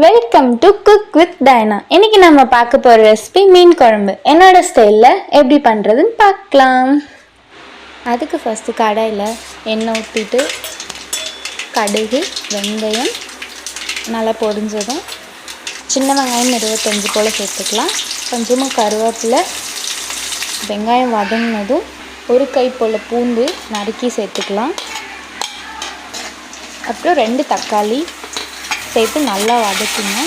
Welcome to cook with டைனா. இன்னைக்கு நம்ம பார்க்க போகிற ரெசிபி மீன் குழம்பு. என்னோட ஸ்டைலில் எப்படி பண்ணுறதுன்னு பார்க்கலாம். அதுக்கு ஃபஸ்ட்டு கடாயில் எண்ணெய் ஊற்றிட்டு கடுகு வெந்தயம் நல்லா பொரிஞ்சதும் சின்ன வெங்காயம் 25 போல் சேர்த்துக்கலாம். கொஞ்சமாக கருவேப்பிலை, வெங்காயம் வதங்கினதும் ஒரு கை போல் பூண்டு நறுக்கி சேர்த்துக்கலாம். அப்புறம் 2 தக்காளி சேர்த்து நல்லா வதக்குங்க.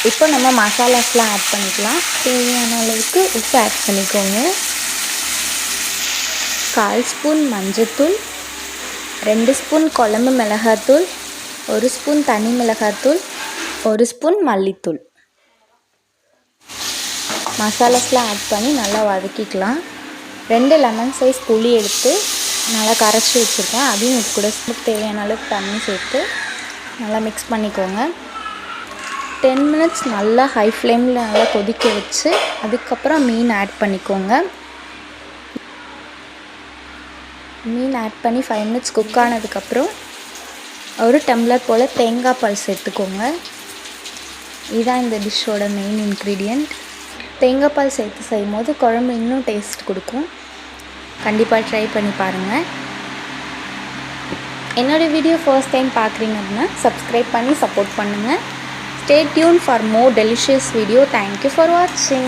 இப்போ நம்ம மசாலாஸ்லாம் ஆட் பண்ணிக்கலாம். தேவையான அளவுக்கு உப்பு ஆட் பண்ணிக்கோங்க. 1/4 ஸ்பூன் மஞ்சத்தூள், 2 ஸ்பூன் குழம்பு மிளகாத்தூள், 1 ஸ்பூன் தனி மிளகாத்தூள், 1 ஸ்பூன் மல்லித்தூள். மசாலாஸ்லாம் ஆட் பண்ணி நல்லா வதக்கிக்கலாம். 2 லெமன் சைஸ் புளி எடுத்து நல்லா கரைச்சி வச்சுருக்கேன். அதையும் இது கூட தேவையான அளவுக்கு தண்ணி சேர்த்து நல்லா மிக்ஸ் பண்ணிக்கோங்க. 10 மினிட்ஸ் நல்லா ஹை ஃப்ளேமில் நல்லா கொதிக்க வச்சு அதுக்கப்புறம் மீன் ஆட் பண்ணிக்கோங்க. மீன் ஆட் பண்ணி 5 மினிட்ஸ் குக் ஆனதுக்கப்புறம் ஒரு டம்ளர் போல் தேங்காய் பால் சேர்த்துக்கோங்க. இதுதான் இந்த டிஷ்ஷோட மெயின் இன்க்ரீடியண்ட். தேங்காய் பால் சேர்த்து செய்யும் போது குழம்பு இன்னும் டேஸ்ட் கொடுக்கும். கண்டிப்பாக ட்ரை பண்ணி பாருங்கள். என்னோடய வீடியோ ஃபர்ஸ்ட் டைம் பார்க்குறீங்க அப்படின்னா சப்ஸ்கிரைப் பண்ணி சப்போர்ட் பண்ணுங்கள். Stay tuned for more delicious video. Thank you for watching.